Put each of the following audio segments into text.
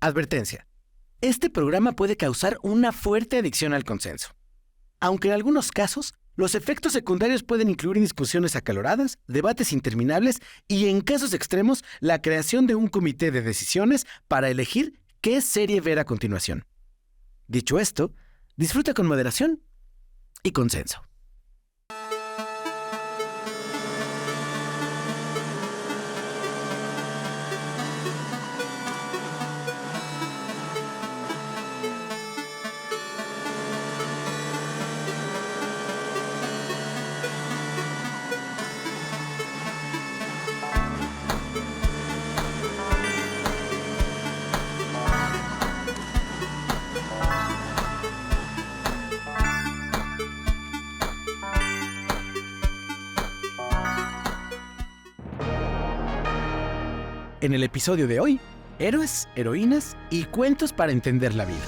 Advertencia. Este programa puede causar una fuerte adicción al consenso. Aunque en algunos casos, los efectos secundarios pueden incluir discusiones acaloradas, debates interminables y, en casos extremos, la creación de un comité de decisiones para elegir qué serie ver a continuación. Dicho esto, disfruta con moderación y consenso. En el episodio de hoy, héroes, heroínas y cuentos para entender la vida.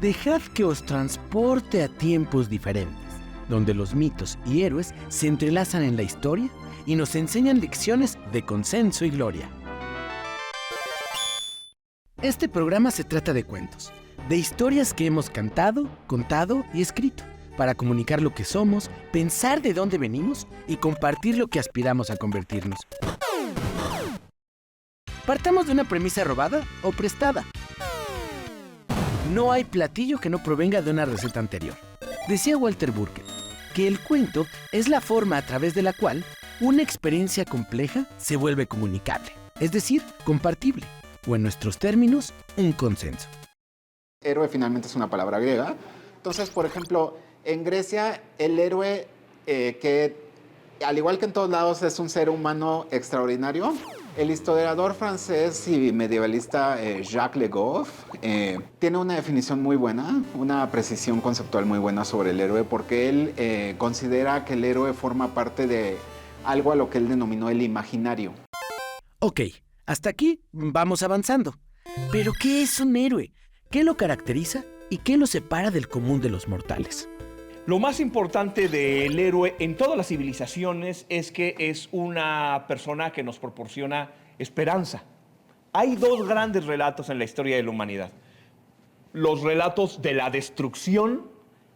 Dejad que os transporte a tiempos diferentes, donde los mitos y héroes se entrelazan en la historia y nos enseñan lecciones de consenso y gloria. Este programa se trata de cuentos, de historias que hemos cantado, contado y escrito, para comunicar lo que somos, pensar de dónde venimos y compartir lo que aspiramos a convertirnos. Partamos de una premisa robada o prestada. No hay platillo que no provenga de una receta anterior. Decía Walter Burkett que el cuento es la forma a través de la cual una experiencia compleja se vuelve comunicable, es decir, compartible, o en nuestros términos, un consenso. Héroe finalmente es una palabra griega. Entonces, por ejemplo, en Grecia, el héroe, que al igual que en todos lados es un ser humano extraordinario, el historiador francés y medievalista Jacques Le Goff tiene una definición muy buena, una precisión conceptual muy buena sobre el héroe, porque él considera que el héroe forma parte de algo a lo que él denominó el imaginario. Ok, hasta aquí vamos avanzando. Pero, ¿qué es un héroe? ¿Qué lo caracteriza y qué lo separa del común de los mortales? Lo más importante del héroe en todas las civilizaciones es que es una persona que nos proporciona esperanza. Hay dos grandes relatos en la historia de la humanidad. Los relatos de la destrucción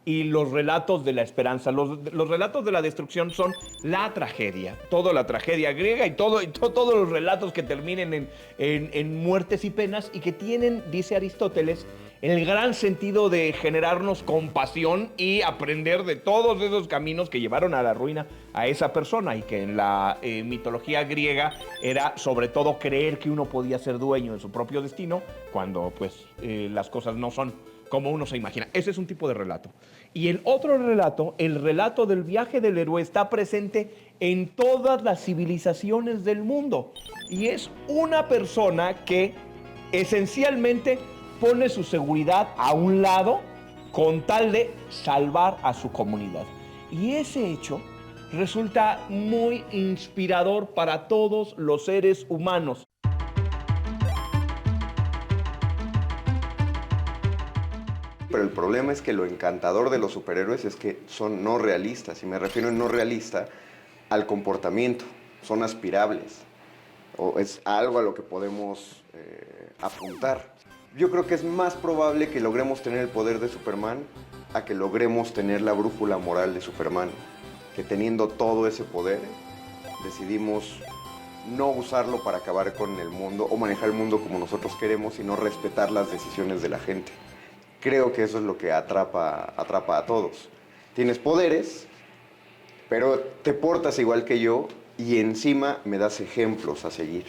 y los relatos de la esperanza. Los relatos de la destrucción son la tragedia, toda la tragedia griega y todos los relatos que terminen en muertes y penas y que tienen, dice Aristóteles, el gran sentido de generarnos compasión y aprender de todos esos caminos que llevaron a la ruina a esa persona, y que en la mitología griega era sobre todo creer que uno podía ser dueño de su propio destino cuando pues las cosas no son como uno se imagina. Ese es un tipo de relato. Y el otro relato, el relato del viaje del héroe, está presente en todas las civilizaciones del mundo. Y es una persona que esencialmente pone su seguridad a un lado con tal de salvar a su comunidad. Y ese hecho resulta muy inspirador para todos los seres humanos. Pero el problema es que lo encantador de los superhéroes es que son no realistas, y me refiero en no realista al comportamiento, son aspirables, o es algo a lo que podemos apuntar. Yo creo que es más probable que logremos tener el poder de Superman a que logremos tener la brújula moral de Superman, que teniendo todo ese poder decidimos no usarlo para acabar con el mundo o manejar el mundo como nosotros queremos, sino respetar las decisiones de la gente. Creo que eso es lo que atrapa a todos. Tienes poderes, pero te portas igual que yo y encima me das ejemplos a seguir.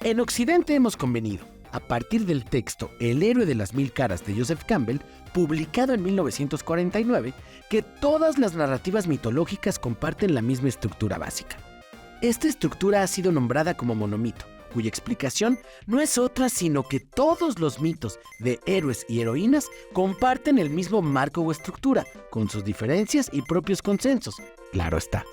En Occidente hemos convenido, a partir del texto El héroe de las mil caras de Joseph Campbell, publicado en 1949, que todas las narrativas mitológicas comparten la misma estructura básica. Esta estructura ha sido nombrada como monomito, cuya explicación no es otra sino que todos los mitos de héroes y heroínas comparten el mismo marco o estructura, con sus diferencias y propios consensos. Claro está.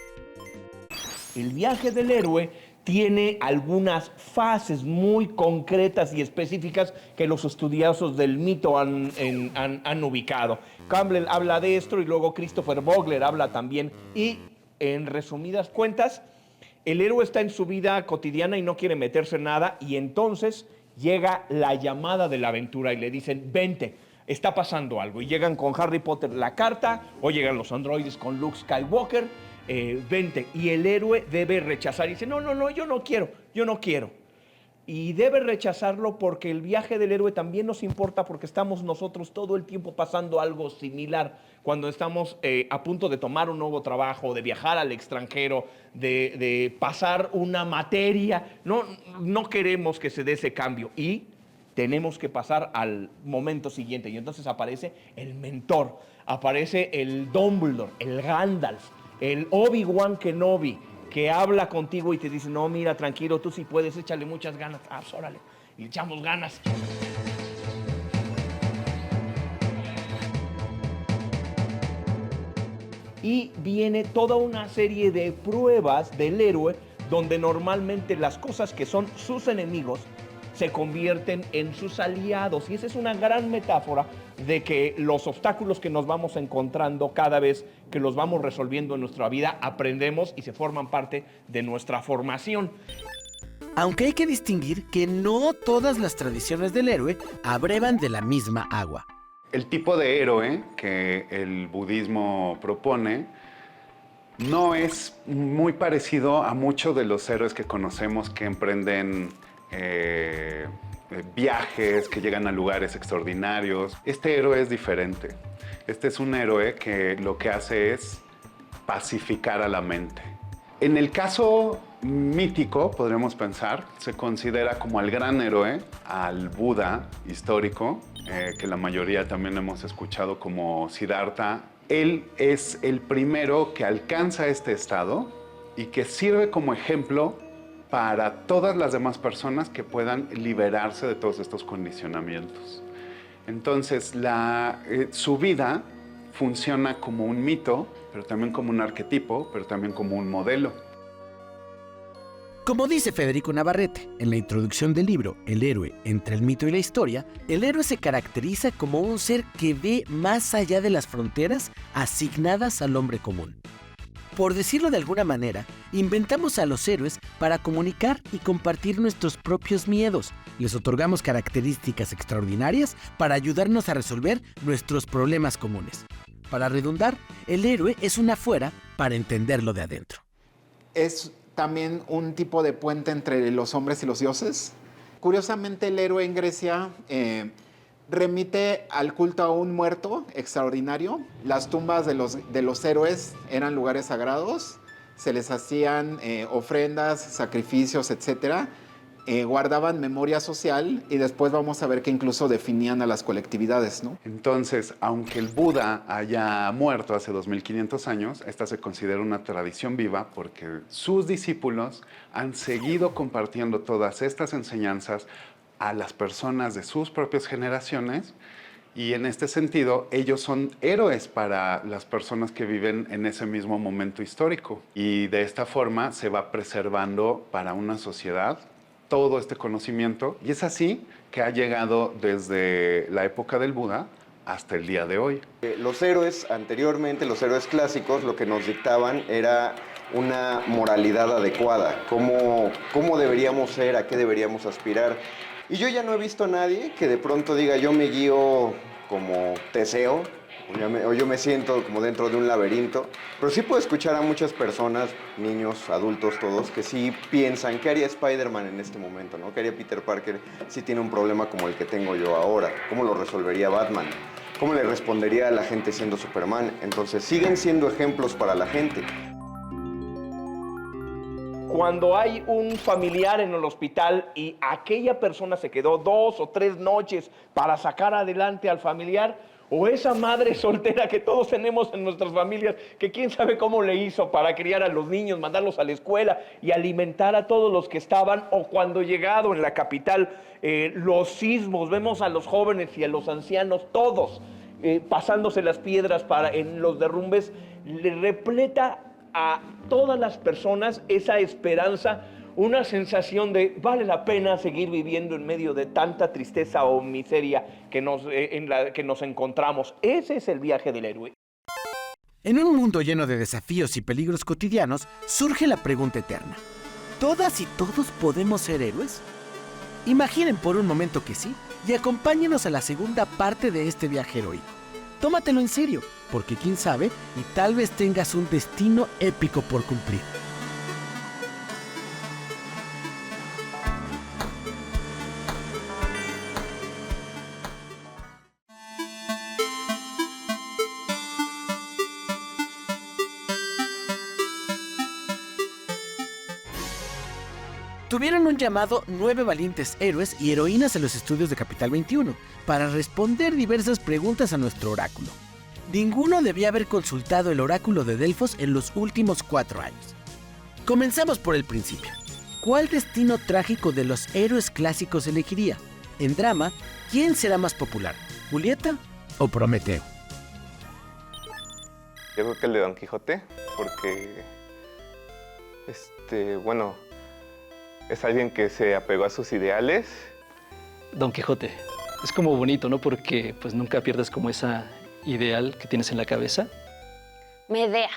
El viaje del héroe tiene algunas fases muy concretas y específicas que los estudiosos del mito han ubicado. Campbell habla de esto y luego Christopher Vogler habla también. Y en resumidas cuentas, el héroe está en su vida cotidiana y no quiere meterse en nada, y entonces llega la llamada de la aventura y le dicen, vente, está pasando algo. Y llegan con Harry Potter la carta, o llegan los androides con Luke Skywalker, vente. Y el héroe debe rechazar y dice, no, yo no quiero. Y debe rechazarlo porque el viaje del héroe también nos importa, porque estamos nosotros todo el tiempo pasando algo similar. Cuando estamos a punto de tomar un nuevo trabajo, de viajar al extranjero, de pasar una materia, no queremos que se dé ese cambio y tenemos que pasar al momento siguiente. Y entonces aparece el mentor, aparece el Dumbledore, el Gandalf, el Obi-Wan Kenobi, que habla contigo y te dice, no, mira, tranquilo, tú sí puedes, échale muchas ganas. Ah, pues órale, y echamos ganas. Y viene toda una serie de pruebas del héroe donde normalmente las cosas que son sus enemigos se convierten en sus aliados. Y esa es una gran metáfora de que los obstáculos que nos vamos encontrando cada vez que los vamos resolviendo en nuestra vida, aprendemos y se forman parte de nuestra formación. Aunque hay que distinguir que no todas las tradiciones del héroe abrevan de la misma agua. El tipo de héroe que el budismo propone no es muy parecido a muchos de los héroes que conocemos que emprenden viajes, que llegan a lugares extraordinarios. Este héroe es diferente. Este es un héroe que lo que hace es pacificar a la mente. En el caso mítico, podríamos pensar, se considera como al gran héroe, al Buda histórico, que la mayoría también hemos escuchado como Siddhartha. Él es el primero que alcanza este estado y que sirve como ejemplo para todas las demás personas que puedan liberarse de todos estos condicionamientos. Entonces, su vida funciona como un mito, pero también como un arquetipo, pero también como un modelo. Como dice Federico Navarrete en la introducción del libro El héroe entre el mito y la historia, el héroe se caracteriza como un ser que ve más allá de las fronteras asignadas al hombre común. Por decirlo de alguna manera, inventamos a los héroes para comunicar y compartir nuestros propios miedos. Les otorgamos características extraordinarias para ayudarnos a resolver nuestros problemas comunes. Para redundar, el héroe es una afuera para entenderlo de adentro. Es también un tipo de puente entre los hombres y los dioses. Curiosamente, el héroe en Grecia remite al culto a un muerto extraordinario. Las tumbas de los héroes eran lugares sagrados, se les hacían ofrendas, sacrificios, etc. Guardaban memoria social y después vamos a ver que incluso definían a las colectividades, ¿no? Entonces, aunque el Buda haya muerto hace 2500 años, esta se considera una tradición viva porque sus discípulos han seguido compartiendo todas estas enseñanzas a las personas de sus propias generaciones, y en este sentido ellos son héroes para las personas que viven en ese mismo momento histórico, y de esta forma se va preservando para una sociedad todo este conocimiento, y es así que ha llegado desde la época del Buda hasta el día de hoy. Los héroes anteriormente, los héroes clásicos, lo que nos dictaban era una moralidad adecuada, cómo deberíamos ser, a qué deberíamos aspirar. Y yo ya no he visto a nadie que de pronto diga, yo me guío como Teseo, o yo me siento como dentro de un laberinto. Pero sí puedo escuchar a muchas personas, niños, adultos, todos, que sí piensan, ¿qué haría Spider-Man en este momento, ¿no? ¿Qué haría Peter Parker si tiene un problema como el que tengo yo ahora? ¿Cómo lo resolvería Batman? ¿Cómo le respondería a la gente siendo Superman? Entonces siguen siendo ejemplos para la gente. Cuando hay un familiar en el hospital y aquella persona se quedó 2 o 3 noches para sacar adelante al familiar, o esa madre soltera que todos tenemos en nuestras familias, que quién sabe cómo le hizo para criar a los niños, mandarlos a la escuela y alimentar a todos los que estaban, o cuando llegado en la capital los sismos, vemos a los jóvenes y a los ancianos, todos pasándose las piedras en los derrumbes, le repleta a todas las personas esa esperanza una sensación de vale la pena seguir viviendo en medio de tanta tristeza o miseria en la que nos encontramos. Ese es el viaje del héroe. En un mundo lleno de desafíos y peligros cotidianos, surge la pregunta eterna. ¿Todas y todos podemos ser héroes? Imaginen por un momento que sí, y acompáñenos a la segunda parte de este viaje heroico. Tómatelo en serio, porque quién sabe, y tal vez tengas un destino épico por cumplir. Tuvieron un llamado 9 valientes héroes y heroínas en los estudios de Capital 21 para responder diversas preguntas a nuestro oráculo. Ninguno debía haber consultado el oráculo de Delfos en los últimos 4 años. Comenzamos por el principio. ¿Cuál destino trágico de los héroes clásicos elegiría? En drama, ¿quién será más popular? ¿Julieta o Prometeo? Yo creo que el de Don Quijote, porque, bueno, es alguien que se apegó a sus ideales. Don Quijote. Es como bonito, ¿no? Porque pues nunca pierdes como esa ideal que tienes en la cabeza. Medea.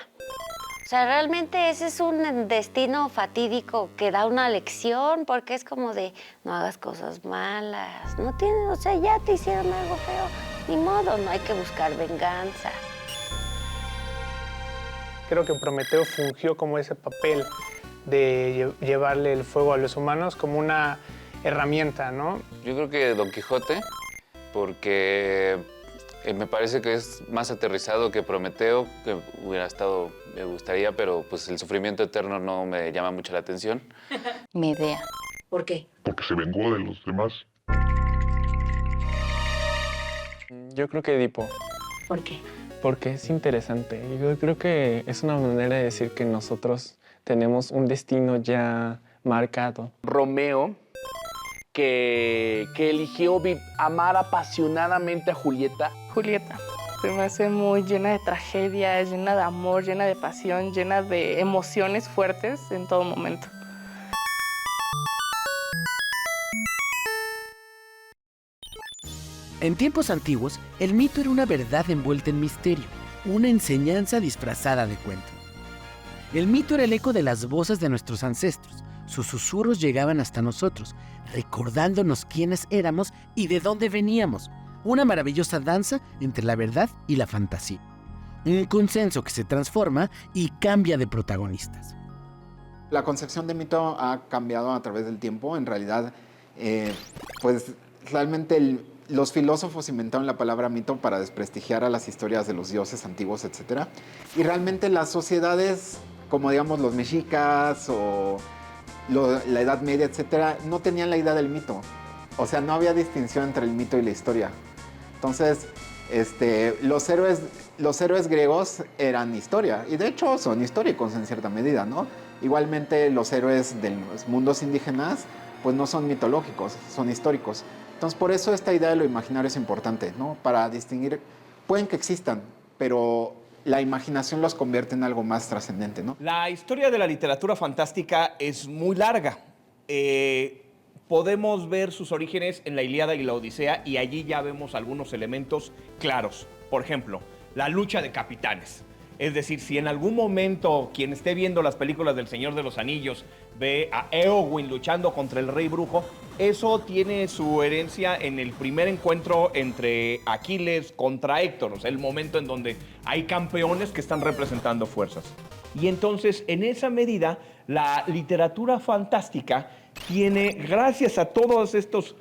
O sea, realmente ese es un destino fatídico que da una lección, porque es como de no hagas cosas malas, no tienes, o sea, ya te hicieron algo feo, ni modo, no hay que buscar venganza. Creo que Prometeo fungió como ese papel de llevarle el fuego a los humanos como una herramienta, ¿no? Yo creo que Don Quijote, porque me parece que es más aterrizado que Prometeo, que me gustaría, pero pues el sufrimiento eterno no me llama mucho la atención. Medea. ¿Por qué? Porque se vengó de los demás. Yo creo que Edipo. ¿Por qué? Porque es interesante. Yo creo que es una manera de decir que nosotros tenemos un destino ya marcado. Romeo, que eligió amar apasionadamente a Julieta. Julieta. Se me hace muy llena de tragedia, llena de amor, llena de pasión, llena de emociones fuertes en todo momento. En tiempos antiguos, el mito era una verdad envuelta en misterio, una enseñanza disfrazada de cuento. El mito era el eco de las voces de nuestros ancestros. Sus susurros llegaban hasta nosotros, recordándonos quiénes éramos y de dónde veníamos. Una maravillosa danza entre la verdad y la fantasía. Un consenso que se transforma y cambia de protagonistas. La concepción de mito ha cambiado a través del tiempo. En realidad, pues realmente los filósofos inventaron la palabra mito para desprestigiar a las historias de los dioses antiguos, etc. Y realmente las sociedades, como digamos los mexicas o la Edad Media, etc., no tenían la idea del mito. O sea, no había distinción entre el mito y la historia. Entonces, los héroes griegos eran historia, y de hecho son históricos en cierta medida, ¿no? Igualmente los héroes de los mundos indígenas, pues no son mitológicos, son históricos. Entonces, por eso esta idea de lo imaginario es importante, ¿no? Para distinguir, pueden que existan, pero la imaginación los convierte en algo más trascendente, ¿no? La historia de la literatura fantástica es muy larga. Podemos ver sus orígenes en la Ilíada y la Odisea, y allí ya vemos algunos elementos claros. Por ejemplo, la lucha de capitanes. Es decir, si en algún momento quien esté viendo las películas del Señor de los Anillos ve a Éowyn luchando contra el Rey Brujo, eso tiene su herencia en el primer encuentro entre Aquiles contra Héctor, o sea, el momento en donde hay campeones que están representando fuerzas. Y entonces, en esa medida, la literatura fantástica tiene, gracias a todos estos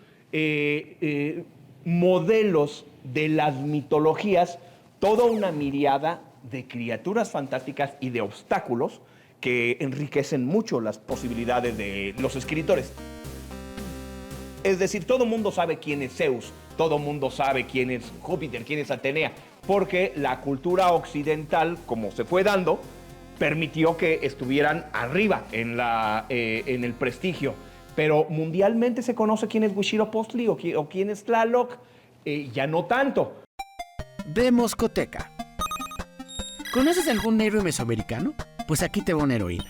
modelos de las mitologías, toda una miriada de criaturas fantásticas y de obstáculos que enriquecen mucho las posibilidades de los escritores. Es decir, todo el mundo sabe quién es Zeus, todo el mundo sabe quién es Júpiter, quién es Atenea, porque la cultura occidental, como se fue dando, permitió que estuvieran arriba en el prestigio. Pero mundialmente se conoce quién es Huitzilopochtli o quién es Tlaloc, ya no tanto. Vemos Coteca. ¿Conoces algún héroe mesoamericano? Pues aquí te va una heroína.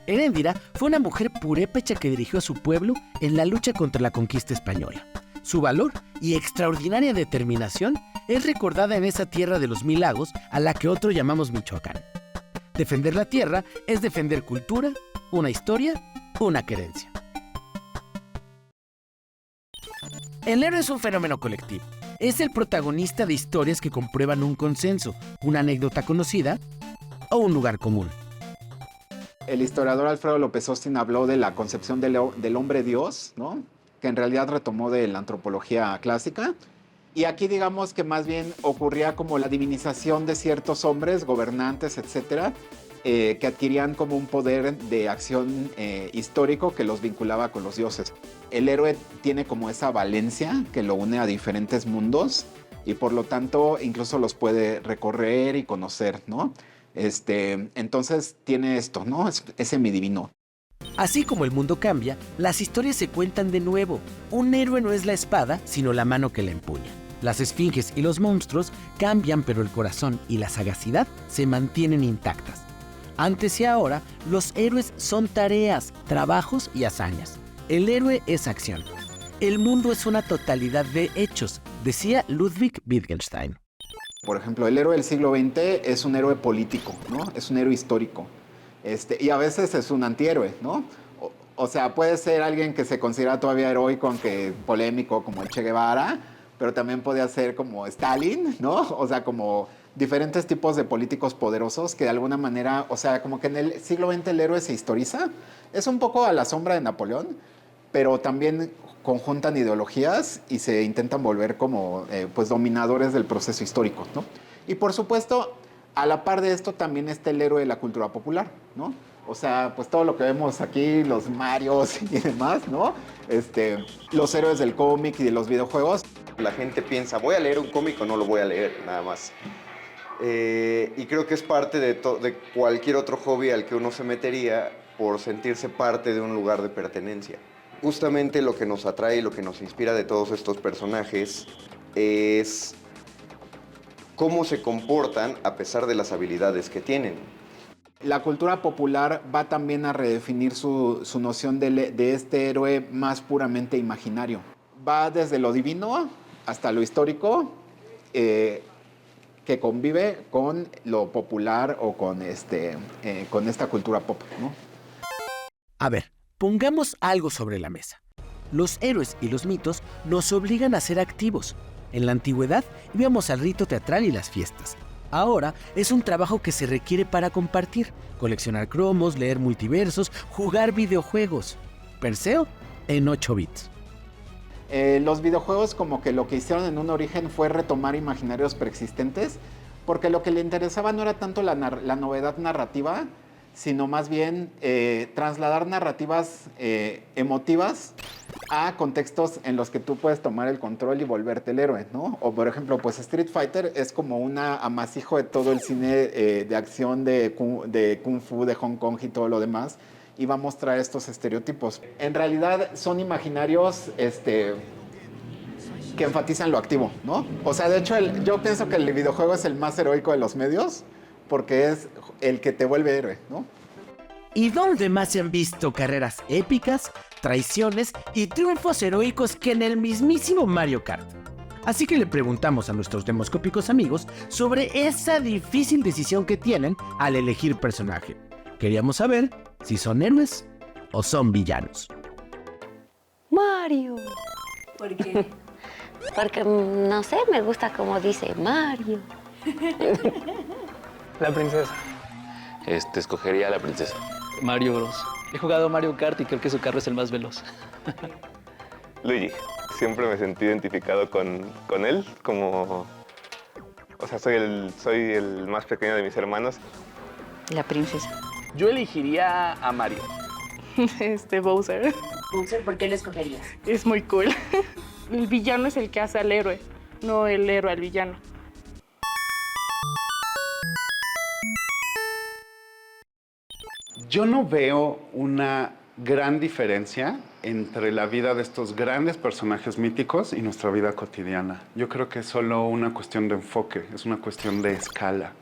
Heréndira fue una mujer purépecha que dirigió a su pueblo en la lucha contra la conquista española. Su valor y extraordinaria determinación es recordada en esa tierra de los 1000 lagos a la que otro llamamos Michoacán. Defender la tierra es defender cultura, una historia, una querencia. El héroe es un fenómeno colectivo. Es el protagonista de historias que comprueban un consenso, una anécdota conocida o un lugar común. El historiador Alfredo López Austin habló de la concepción del hombre Dios, ¿no? Que en realidad retomó de la antropología clásica. Y aquí digamos que más bien ocurría como la divinización de ciertos hombres, gobernantes, etcétera, que adquirían como un poder de acción histórico que los vinculaba con los dioses. El héroe tiene como esa valencia que lo une a diferentes mundos y por lo tanto incluso los puede recorrer y conocer, ¿no? Entonces tiene esto, ¿no? Es semidivino. Así como el mundo cambia, las historias se cuentan de nuevo. Un héroe no es la espada, sino la mano que la empuña. Las esfinges y los monstruos cambian, pero el corazón y la sagacidad se mantienen intactas. Antes y ahora, los héroes son tareas, trabajos y hazañas. El héroe es acción. El mundo es una totalidad de hechos, decía Ludwig Wittgenstein. Por ejemplo, el héroe del siglo XX es un héroe político, ¿no? Es un héroe histórico. Y a veces es un antihéroe, ¿no? O sea, puede ser alguien que se considera todavía heroico, aunque polémico, como el Che Guevara, pero también podía ser como Stalin, ¿no? O sea, como diferentes tipos de políticos poderosos que de alguna manera, o sea, como que en el siglo XX el héroe se historiza. Es un poco a la sombra de Napoleón, pero también conjuntan ideologías y se intentan volver como pues dominadores del proceso histórico, ¿no? Y por supuesto, a la par de esto también está el héroe de la cultura popular, ¿no? O sea, pues todo lo que vemos aquí, los Marios y demás, ¿no? Los héroes del cómic y de los videojuegos. La gente piensa, ¿voy a leer un cómic o no lo voy a leer? Nada más. Y creo que es parte de cualquier otro hobby al que uno se metería por sentirse parte de un lugar de pertenencia. Justamente lo que nos atrae y lo que nos inspira de todos estos personajes es cómo se comportan a pesar de las habilidades que tienen. La cultura popular va también a redefinir su noción de este héroe más puramente imaginario. Va desde lo divino hasta lo histórico, que convive con lo popular o con esta cultura pop, ¿no? A ver, pongamos algo sobre la mesa. Los héroes y los mitos nos obligan a ser activos. En la antigüedad íbamos al rito teatral y las fiestas. Ahora es un trabajo que se requiere para compartir, coleccionar cromos, leer multiversos, jugar videojuegos. Perseo en 8 bits. Los videojuegos como que lo que hicieron en un origen fue retomar imaginarios preexistentes, porque lo que le interesaba no era tanto la novedad narrativa, sino más bien trasladar narrativas emotivas a contextos en los que tú puedes tomar el control y volverte el héroe, ¿no? O por ejemplo, pues Street Fighter es como un amasijo de todo el cine de acción de Kung Fu, de Hong Kong y todo lo demás, y va a mostrar estos estereotipos. En realidad son imaginarios que enfatizan lo activo, ¿no? O sea, de hecho, yo pienso que el videojuego es el más heroico de los medios, porque es el que te vuelve héroe, ¿no? ¿Y dónde más se han visto carreras épicas, traiciones y triunfos heroicos que en el mismísimo Mario Kart? Así que le preguntamos a nuestros demoscópicos amigos sobre esa difícil decisión que tienen al elegir personaje. Queríamos saber si son héroes o son villanos. Mario. ¿Por qué? Porque, no sé, me gusta como dice Mario. La princesa. Escogería a la princesa. Mario Bros. He jugado Mario Kart y creo que su carro es el más veloz. Luigi. Siempre me sentí identificado con él, como... O sea, soy el más pequeño de mis hermanos. La princesa. Yo elegiría a Mario. Bowser. Bowser, ¿por qué lo escogerías? Es muy cool. El villano es el que hace al héroe, no el héroe al villano. Yo no veo una gran diferencia entre la vida de estos grandes personajes míticos y nuestra vida cotidiana. Yo creo que es solo una cuestión de enfoque, es una cuestión de escala.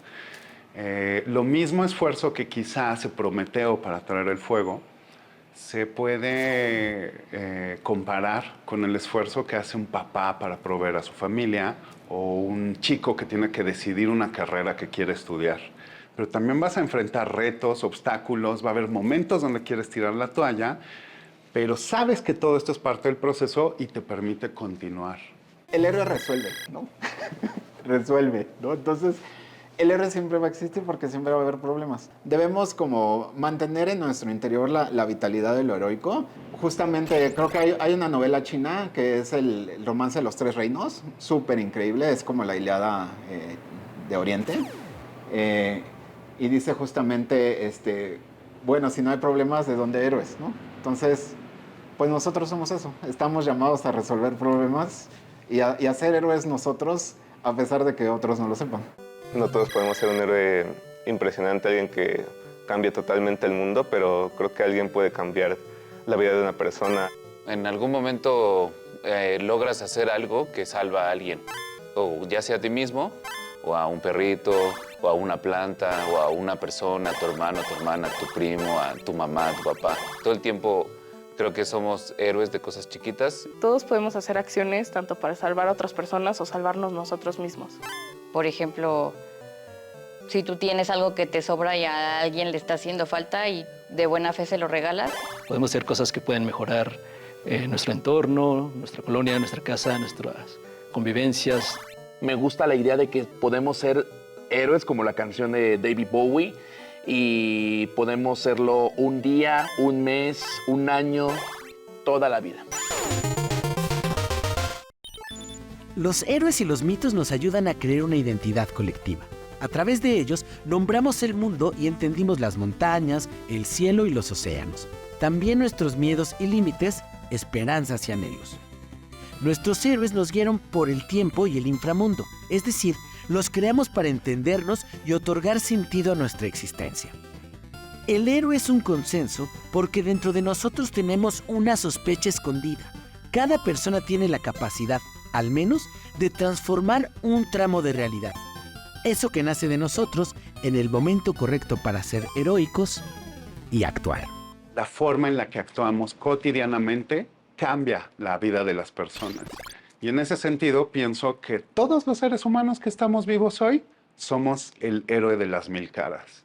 Lo mismo esfuerzo que quizá hace Prometeo para traer el fuego, se puede comparar con el esfuerzo que hace un papá para proveer a su familia o un chico que tiene que decidir una carrera que quiere estudiar. Pero también vas a enfrentar retos, obstáculos, va a haber momentos donde quieres tirar la toalla, pero sabes que todo esto es parte del proceso y te permite continuar. El héroe resuelve, ¿no? Resuelve, ¿no? Entonces, el héroe siempre va a existir porque siempre va a haber problemas. Debemos como mantener en nuestro interior la vitalidad de lo heroico. Justamente creo que hay una novela china que es el romance de los tres reinos, súper increíble, es como la Ilíada de Oriente. Y dice justamente, bueno, si no hay problemas, ¿de dónde héroes, no? Entonces, pues nosotros somos eso, estamos llamados a resolver problemas y a ser héroes nosotros, a pesar de que otros no lo sepan. No todos podemos ser un héroe impresionante, alguien que cambie totalmente el mundo, pero creo que alguien puede cambiar la vida de una persona. En algún momento logras hacer algo que salva a alguien, o ya sea a ti mismo, o a un perrito, o a una planta, o a una persona, a tu hermano, a tu hermana, a tu primo, a tu mamá, a tu papá. Todo el tiempo creo que somos héroes de cosas chiquitas. Todos podemos hacer acciones tanto para salvar a otras personas o salvarnos nosotros mismos. Por ejemplo, si tú tienes algo que te sobra y a alguien le está haciendo falta y de buena fe se lo regalas. Podemos hacer cosas que pueden mejorar nuestro entorno, nuestra colonia, nuestra casa, nuestras convivencias. Me gusta la idea de que podemos ser héroes como la canción de David Bowie y podemos serlo un día, un mes, un año, toda la vida. Los héroes y los mitos nos ayudan a crear una identidad colectiva. A través de ellos, nombramos el mundo y entendimos las montañas, el cielo y los océanos. También nuestros miedos y límites, esperanzas y anhelos. Nuestros héroes nos guiaron por el tiempo y el inframundo, es decir, los creamos para entendernos y otorgar sentido a nuestra existencia. El héroe es un consenso porque dentro de nosotros tenemos una sospecha escondida. Cada persona tiene la capacidad, al menos, de transformar un tramo de realidad. Eso que nace de nosotros en el momento correcto para ser heroicos y actuar. La forma en la que actuamos cotidianamente cambia la vida de las personas. Y en ese sentido, pienso que todos los seres humanos que estamos vivos hoy somos el héroe de las 1000 caras.